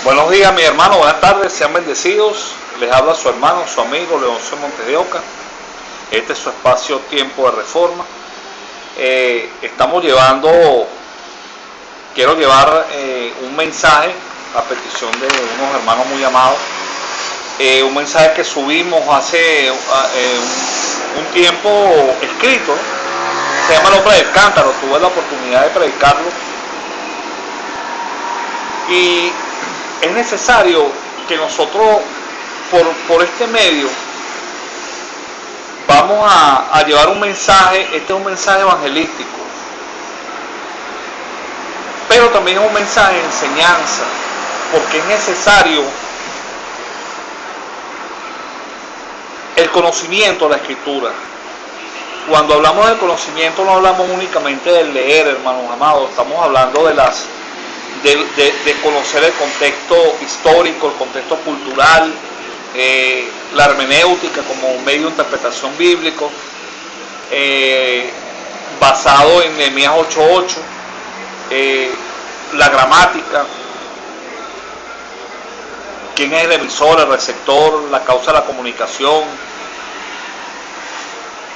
Buenos días, mi hermano, buenas tardes, sean bendecidos. Les habla su hermano, su amigo Leoncio Montes de Oca. Este es su espacio Tiempo de Reforma. Estamos quiero llevar un mensaje a petición de unos hermanos muy amados. Un mensaje que subimos hace un tiempo escrito, ¿no? Se llama El Hombre del Cántaro. Tuve la oportunidad de predicarlo. Y es necesario que nosotros, por este medio, vamos a llevar un mensaje. Este es un mensaje evangelístico, pero también es un mensaje de enseñanza, porque es necesario el conocimiento de la Escritura. Cuando hablamos del conocimiento no hablamos únicamente del leer, hermanos amados, estamos hablando de conocer el contexto histórico, el contexto cultural, la hermenéutica como medio de interpretación bíblico, basado en Nehemías 8:8, la gramática, quién es el emisor, el receptor, la causa de la comunicación,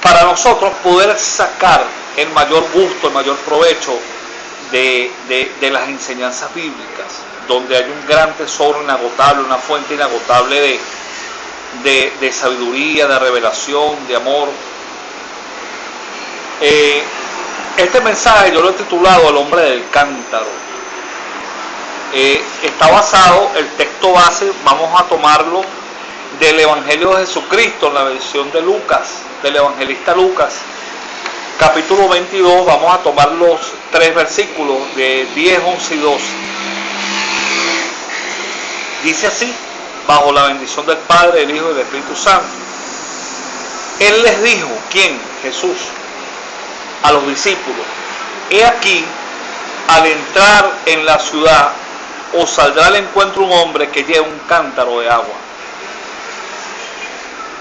para nosotros poder sacar el mayor gusto, el mayor provecho de las enseñanzas bíblicas, donde hay un gran tesoro inagotable, una fuente inagotable de sabiduría, de revelación, de amor. Este mensaje yo lo he titulado El Hombre del Cántaro. Está basado, el texto base, vamos a tomarlo del Evangelio de Jesucristo, en la versión de Lucas, del evangelista Lucas, capítulo 22, vamos a tomar los 3 versículos de 10, 11 y 12. Dice así: bajo la bendición del Padre, del Hijo y del Espíritu Santo. Él les dijo, ¿quién? Jesús, a los discípulos: he aquí, al entrar en la ciudad, os saldrá al encuentro un hombre que lleva un cántaro de agua.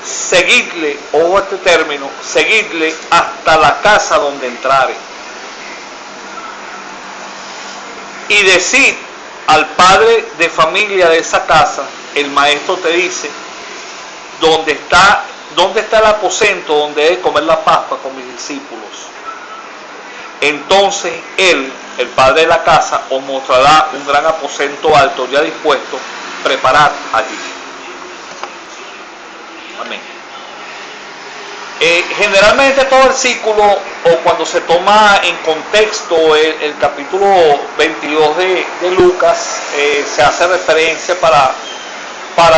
Seguidle, ojo a este término, seguidle hasta la casa donde entrare. Y decid al padre de familia de esa casa: el maestro te dice, ¿dónde está el aposento donde he de comer la Pascua con mis discípulos? Entonces él, el padre de la casa, os mostrará un gran aposento alto ya dispuesto, preparad allí. Amén. Generalmente todo versículo, o cuando se toma en contexto el capítulo 22 de Lucas, se hace referencia para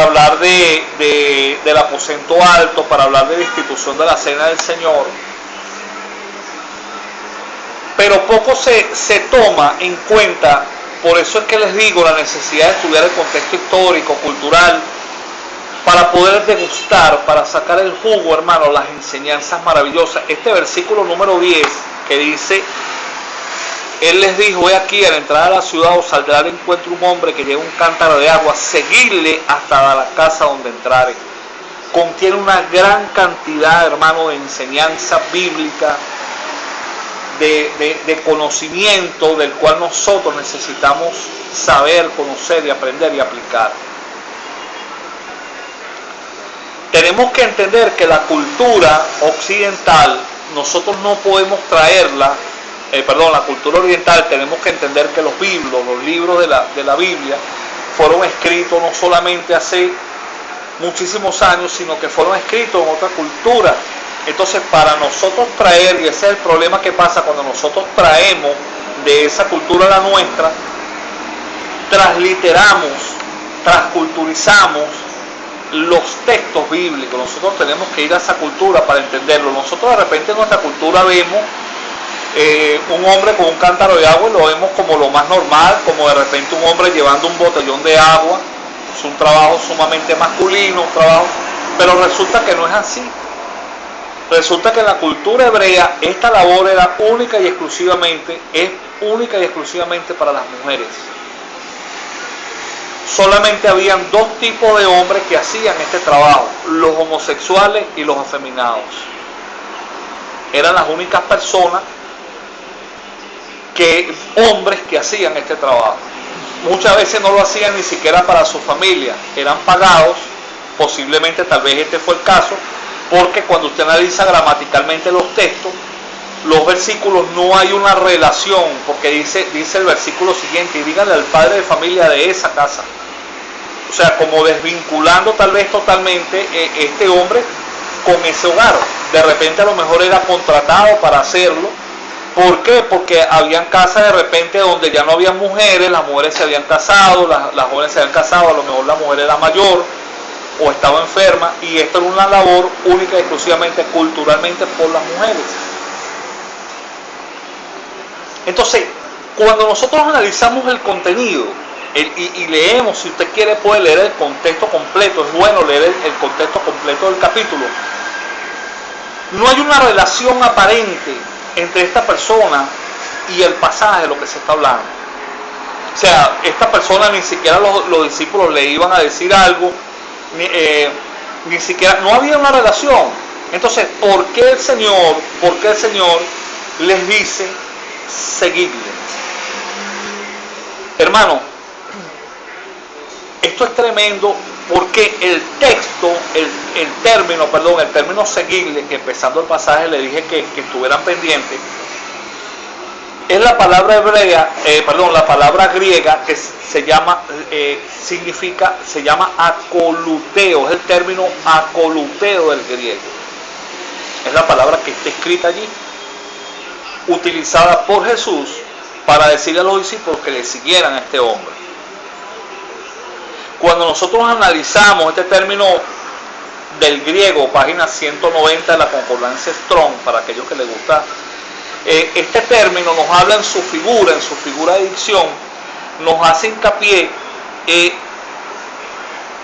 hablar del aposento alto, para hablar de la institución de la cena del Señor. Pero poco se toma en cuenta, por eso es que les digo la necesidad de estudiar el contexto histórico, cultural, para poder degustar, para sacar el jugo, hermano, las enseñanzas maravillosas. Este versículo número 10, que dice, él les dijo, he aquí, al entrar a la ciudad os saldrá al encuentro un hombre que lleva un cántaro de agua, seguidle hasta la casa donde entrare. Contiene una gran cantidad, hermano, de enseñanza bíblica, de conocimiento del cual nosotros necesitamos saber, conocer y aprender y aplicar. Tenemos que entender que la cultura occidental, nosotros no podemos traerla, la cultura oriental, tenemos que entender que los libros de la Biblia, fueron escritos no solamente hace muchísimos años, sino que fueron escritos en otra cultura. Entonces, para nosotros traer, y ese es el problema que pasa cuando nosotros traemos de esa cultura a la nuestra, transliteramos, transculturizamos los textos bíblicos. Nosotros tenemos que ir a esa cultura para entenderlo. Nosotros de repente en nuestra cultura vemos un hombre con un cántaro de agua y lo vemos como lo más normal, como de repente un hombre llevando un botellón de agua. Es un trabajo sumamente masculino, pero resulta que no es así. Resulta que en la cultura hebrea esta labor era única y exclusivamente para las mujeres. Solamente habían 2 tipos de hombres que hacían este trabajo: los homosexuales y los afeminados. Eran las únicas personas hombres que hacían este trabajo. muchas veces no lo hacían ni siquiera para su familia, eran pagados, posiblemente tal vez este fue el caso, porque cuando usted analiza gramaticalmente los textos, los versículos no hay una relación, porque dice el versículo siguiente, y díganle al padre de familia de esa casa. O sea, como desvinculando tal vez totalmente este hombre con ese hogar. De repente a lo mejor era contratado para hacerlo. ¿Por qué? Porque habían casas de repente donde ya no había mujeres, las mujeres se habían casado, las jóvenes se habían casado, a lo mejor la mujer era mayor o estaba enferma, y esto era una labor única y exclusivamente culturalmente por las mujeres. Entonces, cuando nosotros analizamos el contenido y leemos, si usted quiere puede leer el contexto completo, es bueno leer el contexto completo del capítulo, no hay una relación aparente entre esta persona y el pasaje de lo que se está hablando. O sea, esta persona ni siquiera los discípulos le iban a decir algo, ni siquiera, no había una relación. Entonces, ¿por qué el Señor les dice seguirle? Hermano, esto es tremendo, porque el texto, el término seguirle, que empezando el pasaje le dije que estuvieran pendientes, es la palabra hebrea, la palabra griega que se llama acoluteo, es el término acoluteo del griego. Es la palabra que está escrita allí, utilizada por Jesús para decirle a los discípulos que le siguieran a este hombre. Cuando nosotros analizamos este término del griego, página 190 de la concordancia Strong, para aquellos que les gusta, este término nos habla en su figura de dicción, nos hace hincapié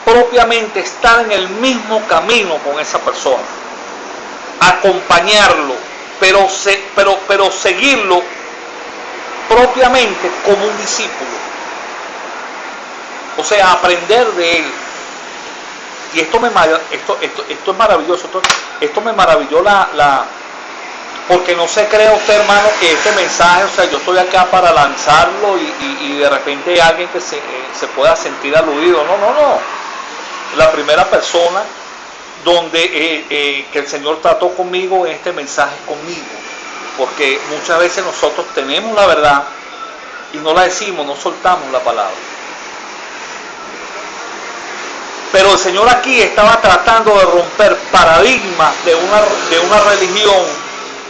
propiamente estar en el mismo camino con esa persona, acompañarlo, pero seguirlo propiamente como un discípulo. O sea, aprender de él. Y esto es maravilloso. Esto me maravilló porque no se cree usted, hermano, que este mensaje, o sea, yo estoy acá para lanzarlo y de repente hay alguien que se pueda sentir aludido. No. La primera persona que el Señor trató conmigo en este mensaje es conmigo. Porque muchas veces nosotros tenemos la verdad y no la decimos, no soltamos la palabra. Pero el Señor aquí estaba tratando de romper paradigmas de una religión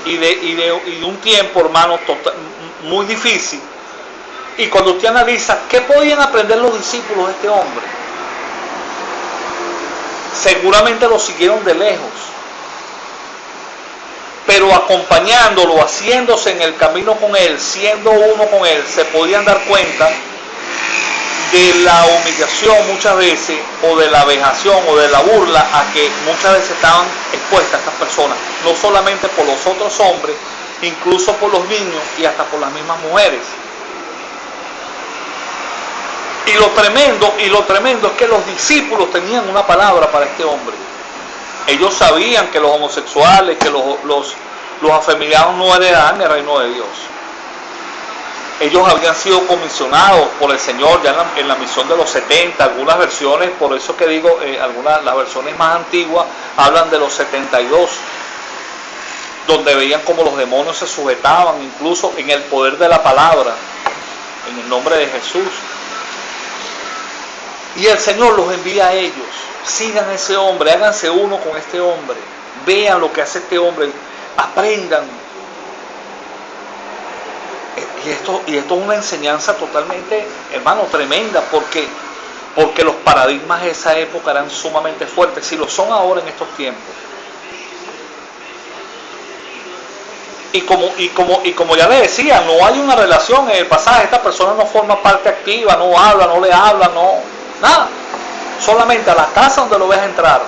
y de un tiempo, hermano, muy difícil. Y cuando usted analiza, ¿qué podían aprender los discípulos de este hombre? Seguramente lo siguieron de lejos. Pero acompañándolo, haciéndose en el camino con él, siendo uno con él, se podían dar cuenta de la humillación muchas veces, o de la vejación, o de la burla a que muchas veces estaban expuestas estas personas, no solamente por los otros hombres, incluso por los niños y hasta por las mismas mujeres. Y lo tremendo es que los discípulos tenían una palabra para este hombre. Ellos sabían que los homosexuales, que los afeminados no heredaban el reino de Dios. Ellos habían sido comisionados por el Señor ya en la misión de los 70, algunas versiones, por eso que digo, las versiones más antiguas hablan de los 72, donde veían como los demonios se sujetaban, incluso en el poder de la palabra, en el nombre de Jesús. Y el Señor los envía a ellos, sigan a ese hombre, háganse uno con este hombre, vean lo que hace este hombre, aprendan. Y esto es una enseñanza totalmente, hermano, tremenda, porque los paradigmas de esa época eran sumamente fuertes, si lo son ahora en estos tiempos. Y como ya le decía, no hay una relación en el pasaje, esta persona no forma parte activa, no habla, no le habla, no, nada. Solamente a la casa donde lo ves entrar.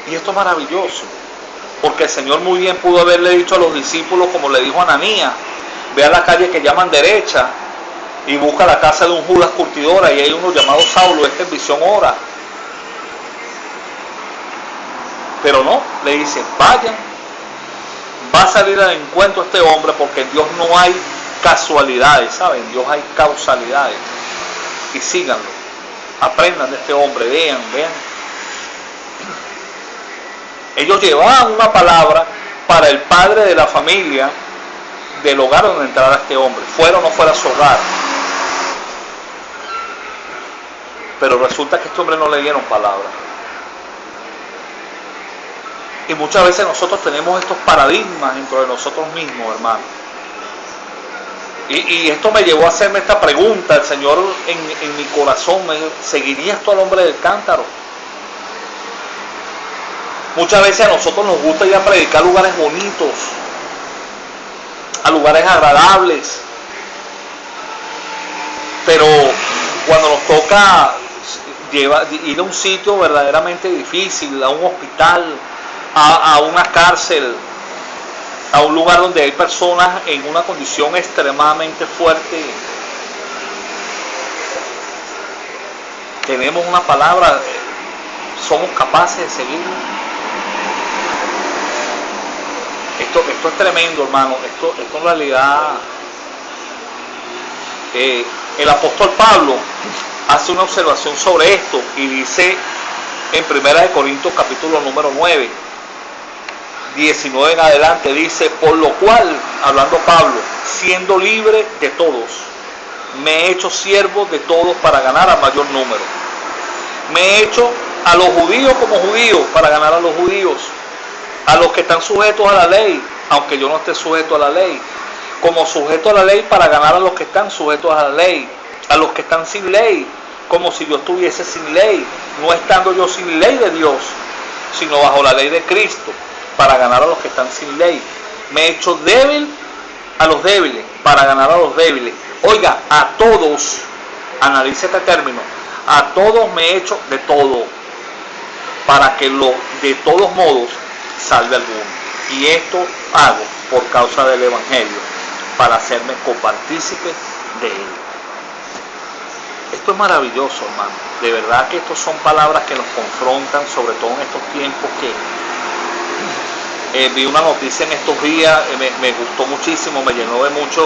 Y esto es maravilloso. Porque el Señor muy bien pudo haberle dicho a los discípulos, como le dijo a Ananías, ve a la calle que llaman derecha y busca la casa de un Judas curtidora, y hay uno llamado Saulo, esta es visión ora. Pero no, le dice, vayan, va a salir al encuentro este hombre, porque en Dios no hay casualidades, ¿saben? En Dios hay causalidades. Y síganlo, aprendan de este hombre, vean. Ellos llevaban una palabra para el padre de la familia, del hogar donde entrara este hombre, fuera o no fuera su hogar. Pero resulta que a este hombre no le dieron palabra. Y muchas veces nosotros tenemos estos paradigmas dentro de nosotros mismos, hermano. Y esto me llevó a hacerme esta pregunta. El Señor en mi corazón me dijo: ¿seguirías tú al hombre del cántaro? Muchas veces a nosotros nos gusta ir a predicar a lugares bonitos, a lugares agradables, pero cuando nos toca ir a un sitio verdaderamente difícil, a un hospital, a una cárcel, a un lugar donde hay personas en una condición extremadamente fuerte, tenemos una palabra, somos capaces de seguirlo. Esto es tremendo, hermano. Esto en realidad, el apóstol Pablo hace una observación sobre esto y dice en 1 Corintios capítulo número 9, 19 en adelante, dice: por lo cual, hablando Pablo, siendo libre de todos, me he hecho siervo de todos para ganar al mayor número. Me he hecho a los judíos como judíos para ganar a los judíos, a los que están sujetos a la ley, aunque yo no esté sujeto a la ley, como sujeto a la ley para ganar a los que están sujetos a la ley, a los que están sin ley, como si yo estuviese sin ley, no estando yo sin ley de Dios, sino bajo la ley de Cristo, para ganar a los que están sin ley. Me he hecho débil a los débiles, para ganar a los débiles. Oiga, a todos, analice este término, a todos me he hecho de todo, para que de todos modos salve alguno. Y esto hago por causa del Evangelio, para hacerme copartícipe de él. Esto es maravilloso, hermano. De verdad que estas son palabras que nos confrontan, sobre todo en estos tiempos que vi una noticia en estos días, me gustó muchísimo, me llenó de mucho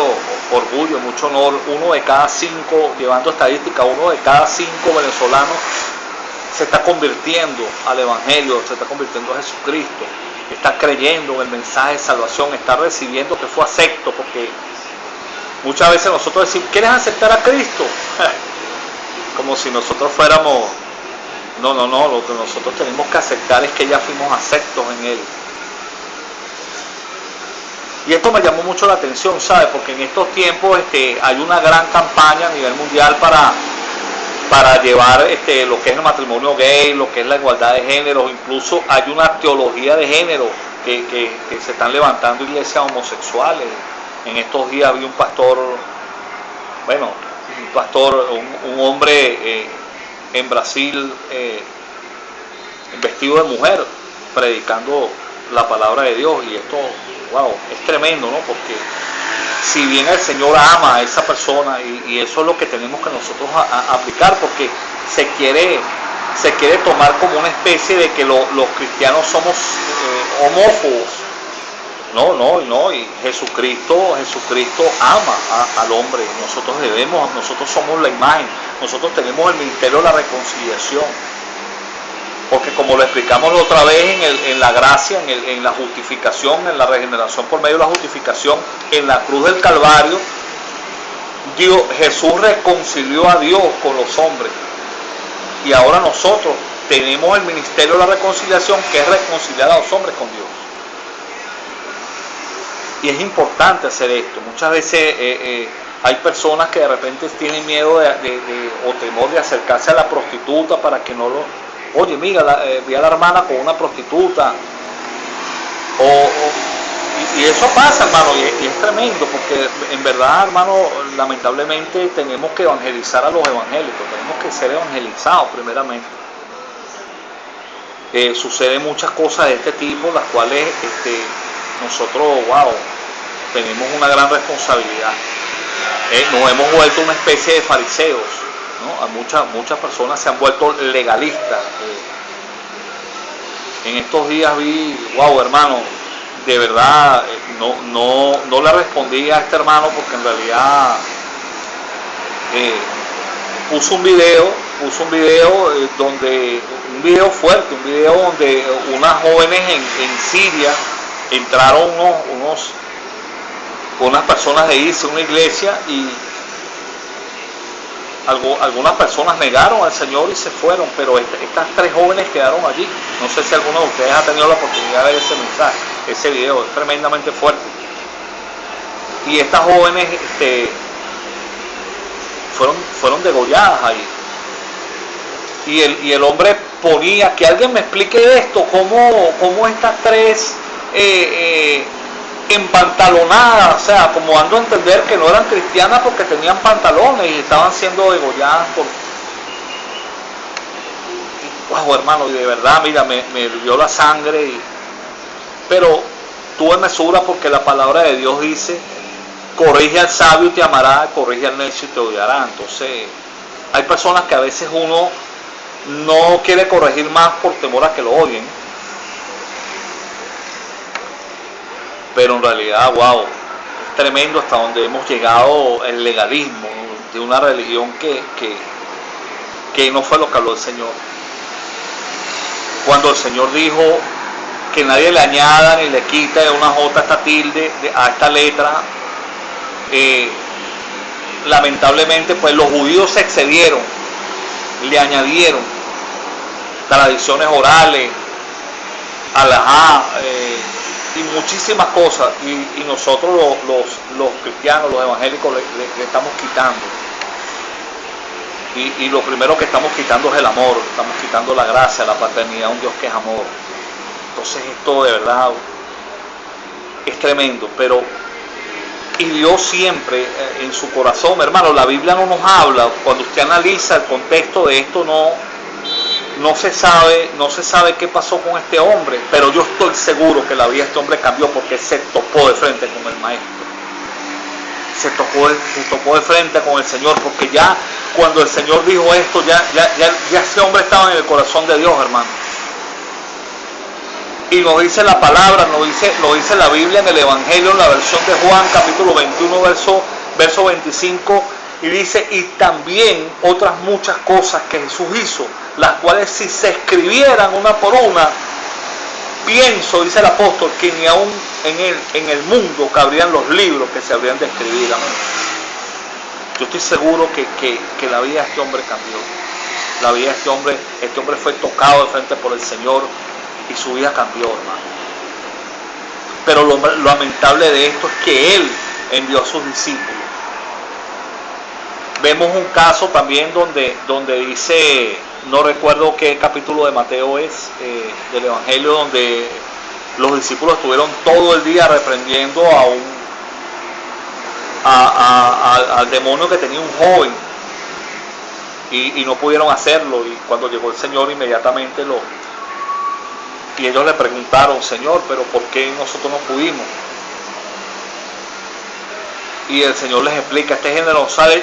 orgullo, mucho honor. 1 de cada 5, llevando estadística, 1 de cada 5 venezolanos se está convirtiendo al Evangelio, se está convirtiendo a Jesucristo, está creyendo en el mensaje de salvación, está recibiendo que fue acepto, porque muchas veces nosotros decimos: ¿quieres aceptar a Cristo? Como si nosotros fuéramos... No, lo que nosotros tenemos que aceptar es que ya fuimos aceptos en Él. Y esto me llamó mucho la atención, ¿sabe? Porque en estos tiempos hay una gran campaña a nivel mundial para llevar lo que es el matrimonio gay, lo que es la igualdad de género. Incluso hay una teología de género que se están levantando iglesias homosexuales. En estos días había un pastor, un hombre en Brasil vestido de mujer, predicando la palabra de Dios. Y esto, wow, es tremendo, ¿no? Porque si bien el Señor ama a esa persona, y eso es lo que tenemos que nosotros aplicar, porque se quiere tomar como una especie de que los cristianos somos homófobos. No, y Jesucristo ama al hombre. Nosotros somos la imagen, nosotros tenemos el ministerio de la reconciliación. Porque como lo explicamos la otra vez en la gracia, en la justificación, en la regeneración por medio de la justificación, en la cruz del Calvario, Jesús reconcilió a Dios con los hombres. Y ahora nosotros tenemos el ministerio de la reconciliación, que es reconciliar a los hombres con Dios. Y es importante hacer esto. Muchas veces hay personas que de repente tienen miedo o temor de acercarse a la prostituta para que no lo... Oye, mira, vi a la hermana con una prostituta. Y eso pasa, hermano, y es tremendo, porque en verdad, hermano, lamentablemente tenemos que evangelizar a los evangélicos, tenemos que ser evangelizados primeramente. Suceden muchas cosas de este tipo, las cuales nosotros, wow, tenemos una gran responsabilidad. Nos hemos vuelto una especie de fariseos, ¿no? Muchas personas se han vuelto legalistas. En estos días vi, wow, hermano, de verdad, no le respondí a este hermano porque en realidad puso un video, un video fuerte, un video donde unas jóvenes en Siria entraron unas personas de irse a una iglesia y algunas personas negaron al Señor y se fueron, pero estas 3 jóvenes quedaron allí. No sé si alguno de ustedes ha tenido la oportunidad de ver ese mensaje, ese video, es tremendamente fuerte. Y estas jóvenes fueron degolladas ahí. Y el hombre ponía, que alguien me explique esto, cómo estas 3 empantalonadas, o sea, como dando a entender que no eran cristianas porque tenían pantalones y estaban siendo degolladas por... Wow, hermano, y de verdad, mira, me hirvió la sangre, pero tuve mesura porque la palabra de Dios dice: corrige al sabio y te amará, corrige al necio y te odiará. Entonces, hay personas que a veces uno no quiere corregir más por temor a que lo odien, pero en realidad, wow, es tremendo hasta donde hemos llegado el legalismo de una religión que no fue lo que habló el Señor. Cuando el Señor dijo que nadie le añada ni le quita de una J a esta tilde, a esta letra, lamentablemente pues los judíos se excedieron, le añadieron tradiciones orales, alajá, y muchísimas cosas, y nosotros los cristianos, los evangélicos le estamos quitando, y lo primero que estamos quitando es el amor, estamos quitando la gracia, la paternidad, un Dios que es amor. Entonces esto de verdad es tremendo, pero y Dios siempre en su corazón, hermano, la Biblia no nos habla, cuando usted analiza el contexto de esto, no se sabe qué pasó con este hombre, pero yo estoy seguro que la vida de este hombre cambió porque se topó de frente con el maestro, se topó de frente con el Señor, porque ya cuando el Señor dijo esto, ya ese hombre estaba en el corazón de Dios, hermano. Y nos dice la palabra, lo dice la Biblia en el Evangelio, en la versión de Juan, capítulo 21, verso 25, y dice: y también otras muchas cosas que Jesús hizo, las cuales si se escribieran una por una, pienso, dice el apóstol, que ni aún en el mundo cabrían los libros que se habrían de escribir. Amén. Yo estoy seguro que la vida de este hombre cambió. La vida de este hombre fue tocado de frente por el Señor y su vida cambió, hermano. Pero lo lamentable de esto es que Él envió a sus discípulos. Vemos un caso también donde dice, no recuerdo qué capítulo de Mateo es, del Evangelio, donde los discípulos estuvieron todo el día reprendiendo al demonio que tenía un joven, y no pudieron hacerlo, y cuando llegó el Señor inmediatamente y ellos le preguntaron: Señor, pero ¿por qué nosotros no pudimos? Y el Señor les explica, este género sale,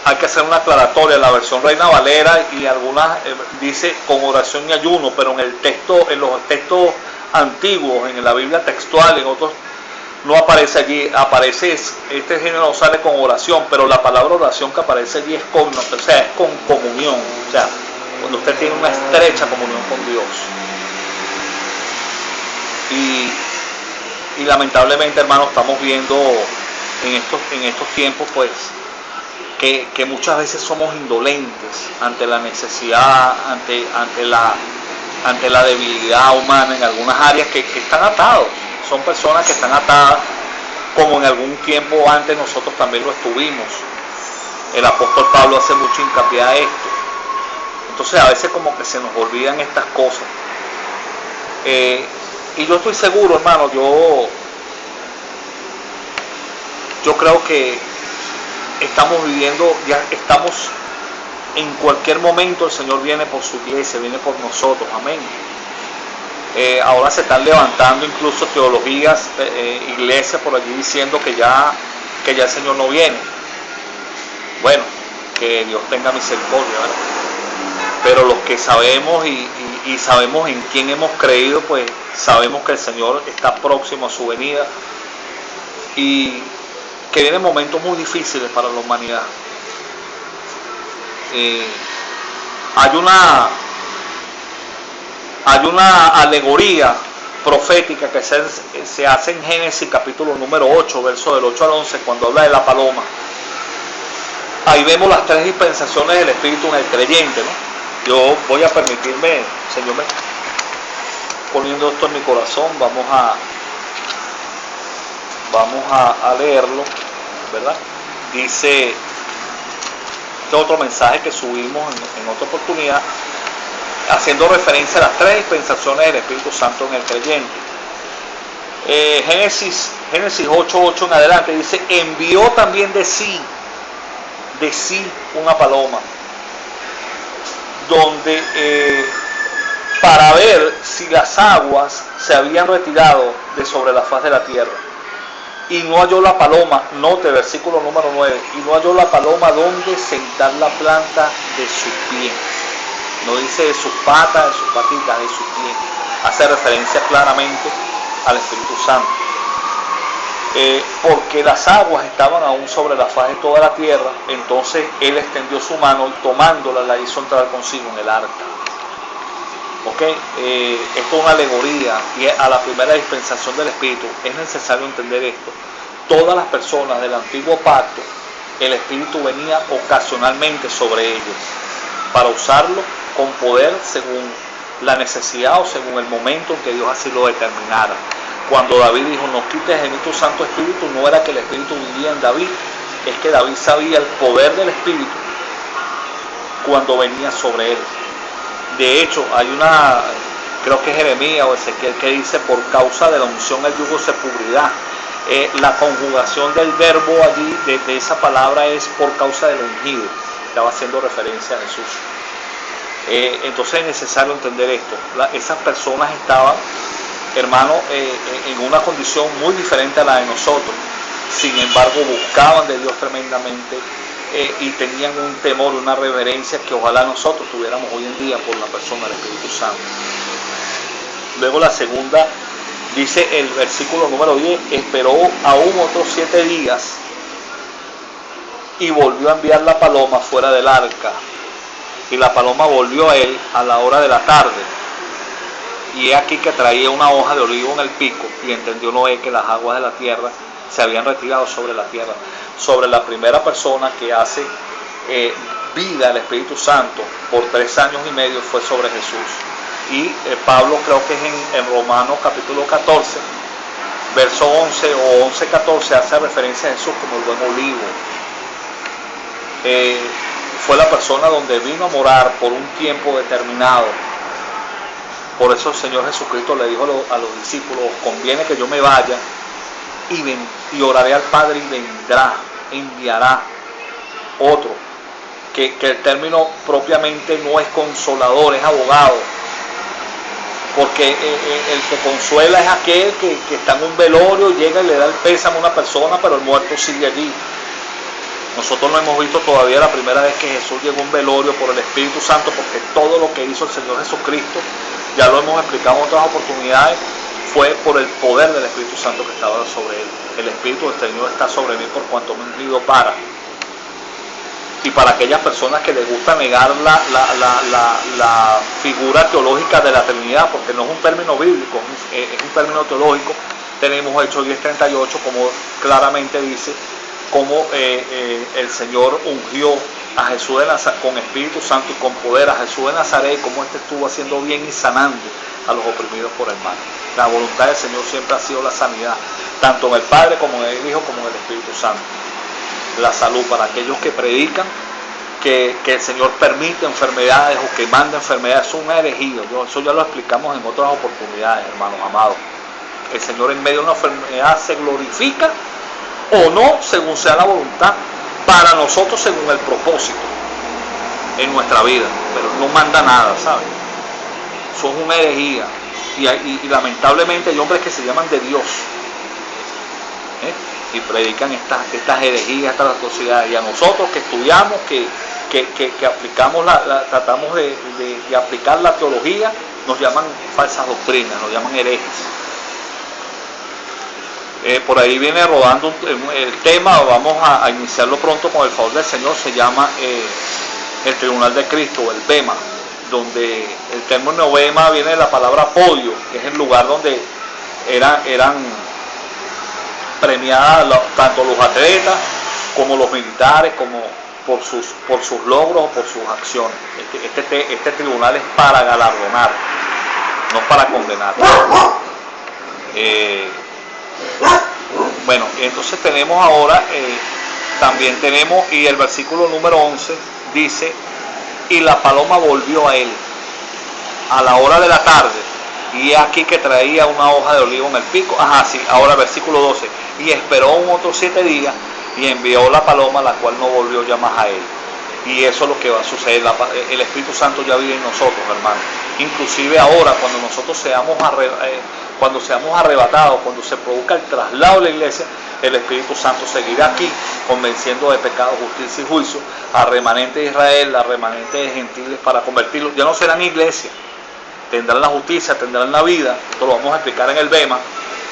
hay que hacer una aclaratoria, la versión Reina Valera y algunas dice con oración y ayuno, pero en los textos antiguos, en la Biblia textual, en otros no aparece allí, aparece este género sale con oración, pero la palabra oración que aparece allí es con comunión, o sea, cuando usted tiene una estrecha comunión con Dios. Y lamentablemente, hermanos, estamos viendo en estos tiempos pues que muchas veces somos indolentes ante la necesidad, ante la debilidad humana en algunas áreas que están atados. Son personas que están atadas, como en algún tiempo antes nosotros también lo estuvimos. El apóstol Pablo hace mucho hincapié a esto. Entonces a veces como que se nos olvidan estas cosas. Y yo estoy seguro, hermano, yo creo que estamos viviendo, ya estamos en cualquier momento, el Señor viene por su iglesia, viene por nosotros, amén. Ahora se están levantando incluso teologías, iglesias por allí diciendo que ya el Señor no viene. Bueno, que Dios tenga misericordia, ¿verdad? Pero los que sabemos y sabemos en quién hemos creído, pues sabemos que el Señor está próximo a su venida y que vienen momentos muy difíciles para la humanidad. Hay una alegoría profética que se hace en Génesis capítulo número 8, verso del 8 al 11, cuando habla de la paloma. Ahí vemos las tres dispensaciones del Espíritu en el creyente, ¿no? Yo voy a permitirme, Señor, poniendo esto en mi corazón, vamos a leerlo, ¿verdad? Dice, este otro mensaje que subimos en otra oportunidad, haciendo referencia a las tres dispensaciones del Espíritu Santo en el creyente. Génesis 8:8 en adelante dice, envió también de sí una paloma, donde para ver si las aguas se habían retirado de sobre la faz de la tierra. Y no halló la paloma, note versículo número 9, y no halló la paloma donde sentar la planta de su pie. No dice de sus patas, de sus patitas, de su pie. Hace referencia claramente al Espíritu Santo. Porque las aguas estaban aún sobre la faz de toda la tierra, entonces él extendió su mano y tomándola la hizo entrar consigo en el arca. Esto es una alegoría y a la primera dispensación del Espíritu. Es necesario entender esto. Todas las personas del antiguo pacto, el Espíritu venía ocasionalmente sobre ellos para usarlo con poder según la necesidad o según el momento en que Dios así lo determinara. Cuando David dijo, no quites de mí tu Santo Espíritu, no era que el Espíritu vivía en David, es que David sabía el poder del Espíritu cuando venía sobre él. De hecho, hay creo que es Jeremías o Ezequiel, que dice, por causa de la unción el yugo se pudrirá. La conjugación del verbo allí, de esa palabra, es por causa de lo ungido. Estaba haciendo referencia a Jesús. Entonces es necesario entender esto. Esas personas estaban, hermano, en una condición muy diferente a la de nosotros. Sin embargo, buscaban de Dios tremendamente y tenían un temor, una reverencia que ojalá nosotros tuviéramos hoy en día por la persona del Espíritu Santo. Luego la segunda, dice el versículo número 10, esperó aún otros 7 días y volvió a enviar la paloma fuera del arca. Y la paloma volvió a él a la hora de la tarde. Y he aquí que traía una hoja de olivo en el pico, y entendió Noé que las aguas de la tierra se habían retirado sobre la tierra. Sobre la primera persona que hace vida al Espíritu Santo por 3 años y medio fue sobre Jesús. Y Pablo, creo que es en Romanos capítulo 14, verso 11 o 11-14, hace referencia a Jesús como el buen olivo. Fue la persona donde vino a morar por un tiempo determinado. Por eso el Señor Jesucristo le dijo a los discípulos, conviene que yo me vaya y oraré al Padre y vendrá, enviará otro. Que el término propiamente no es consolador, es abogado. Porque el que consuela es aquel que está en un velorio, llega y le da el pésame a una persona, pero el muerto sigue allí. Nosotros no hemos visto todavía la primera vez que Jesús llegó a un velorio por el Espíritu Santo, porque todo lo que hizo el Señor Jesucristo, ya lo hemos explicado en otras oportunidades, fue por el poder del Espíritu Santo que estaba sobre él. El Espíritu del Señor está sobre mí por cuanto me he ungido para. Y para aquellas personas que les gusta negar la figura teológica de la Trinidad, porque no es un término bíblico, es un término teológico, tenemos Hechos 10:38, como claramente dice, cómo el Señor ungió a Jesús de Nazaret con Espíritu Santo y con poder a Jesús de Nazaret, cómo éste estuvo haciendo bien y sanando a los oprimidos por el mal. La voluntad del Señor siempre ha sido la sanidad, tanto en el Padre como en el Hijo como en el Espíritu Santo. La salud para aquellos que predican que el Señor permite enfermedades o que manda enfermedades, es una herejía. Eso ya lo explicamos en otras oportunidades, hermanos amados. El Señor en medio de una enfermedad se glorifica o no, según sea la voluntad, para nosotros según el propósito en nuestra vida, pero no manda nada, ¿sabes? Eso es una herejía y lamentablemente hay hombres que se llaman de Dios y predican estas herejías, estas atrocidades, y a nosotros que estudiamos, que aplicamos tratamos de aplicar la teología, nos llaman falsas doctrinas, nos llaman herejes. Por ahí viene rodando el tema, vamos a iniciarlo pronto con el favor del Señor. Se llama el Tribunal de Cristo, el Bema, donde el término Bema viene de la palabra podio, que es el lugar donde eran premiadas tanto los atletas como los militares, como por sus logros o por sus acciones. Este tribunal es para galardonar, no para condenar. Bueno, entonces tenemos ahora, también tenemos, y el versículo número 11 dice: y la paloma volvió a él a la hora de la tarde, y aquí que traía una hoja de olivo en el pico. Sí, ahora versículo 12: y esperó otros 7 días, y envió la paloma, la cual no volvió ya más a él. Y eso es lo que va a suceder. El Espíritu Santo ya vive en nosotros, hermanos. Inclusive ahora, cuando nosotros seamos arrebatados, cuando se produzca el traslado de la iglesia, el Espíritu Santo seguirá aquí, convenciendo de pecado, justicia y juicio a remanente de Israel, a remanente de gentiles, para convertirlos. Ya no serán iglesia, tendrán la justicia, tendrán la vida. Esto lo vamos a explicar en el Bema,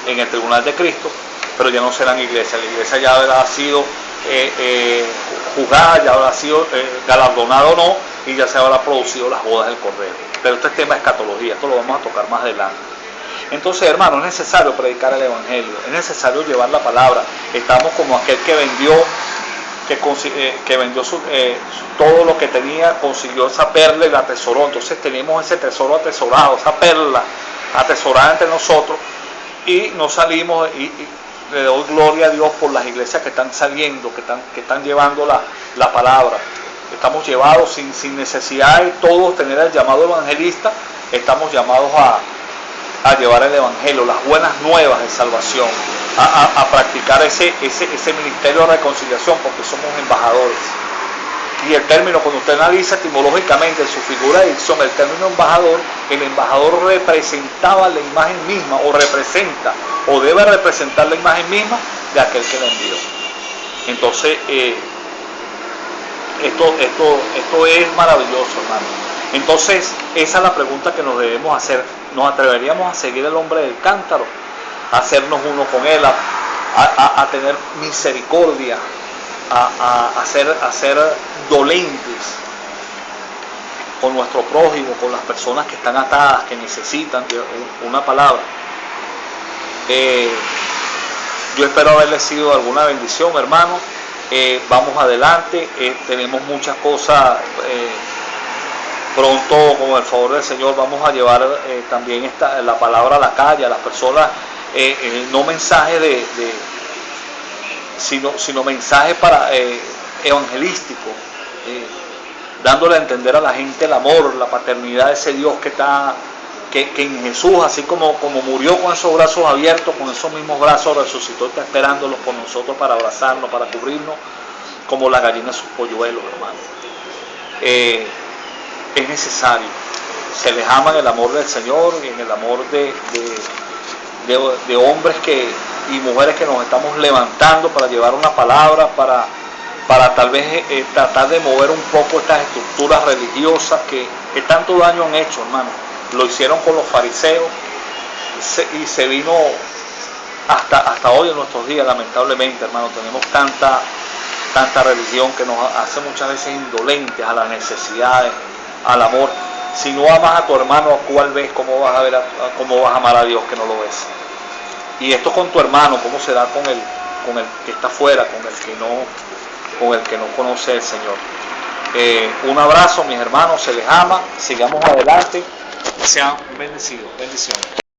en el Tribunal de Cristo, pero ya no serán iglesia. La iglesia ya habrá sido juzgada, ya habrá sido galardonada o no, y ya se habrá producido las bodas del Cordero. Pero este tema es escatología, esto lo vamos a tocar más adelante. Entonces, hermanos, es necesario predicar el Evangelio, es necesario llevar la palabra. Estamos como aquel que vendió todo lo que tenía, consiguió esa perla y la atesoró. Entonces tenemos ese tesoro atesorado, esa perla atesorada entre nosotros, y nos salimos, y le doy gloria a Dios por las iglesias que están saliendo, que están llevando la palabra. Estamos llevados sin necesidad de todos tener el llamado evangelista. Estamos llamados a llevar el evangelio, las buenas nuevas de salvación, a practicar ese ministerio de reconciliación, porque somos embajadores. Y el término, cuando usted analiza etimológicamente su figura de dicción, el término embajador, el embajador representaba la imagen misma, o representa, o debe representar la imagen misma de aquel que le envió. Entonces, esto es maravilloso, hermano. Entonces, esa es la pregunta que nos debemos hacer. ¿Nos atreveríamos a seguir el hombre del cántaro? A hacernos uno con él, a tener misericordia, a ser dolentes con nuestro prójimo, con las personas que están atadas, que necesitan una palabra. Yo espero haberles sido de alguna bendición, hermano. Vamos adelante, tenemos muchas cosas. Pronto, con el favor del Señor, vamos a llevar también la palabra a la calle, a las personas, no mensajes sino mensajes evangelísticos, dándole a entender a la gente el amor, la paternidad de ese Dios que en Jesús, así como murió con esos brazos abiertos, con esos mismos brazos resucitó, está esperándolos por nosotros para abrazarnos, para cubrirnos, como la gallina sus polluelos, hermano. Es necesario, se les ama en el amor del Señor y en el amor de hombres y mujeres que nos estamos levantando para llevar una palabra, para tal vez tratar de mover un poco estas estructuras religiosas que tanto daño han hecho, hermano. Lo hicieron con los fariseos y se vino hasta hoy en nuestros días, lamentablemente, hermano. Tenemos tanta religión que nos hace muchas veces indolentes a las necesidades, al amor. Si no amas a tu hermano, ¿a cuál ves? ¿Cómo vas a amar a Dios que no lo ves? Y esto con tu hermano, ¿cómo será con el que está afuera, con el que no conoce al Señor? Un abrazo, mis hermanos, se les ama, sigamos adelante, sean bendecidos, bendiciones.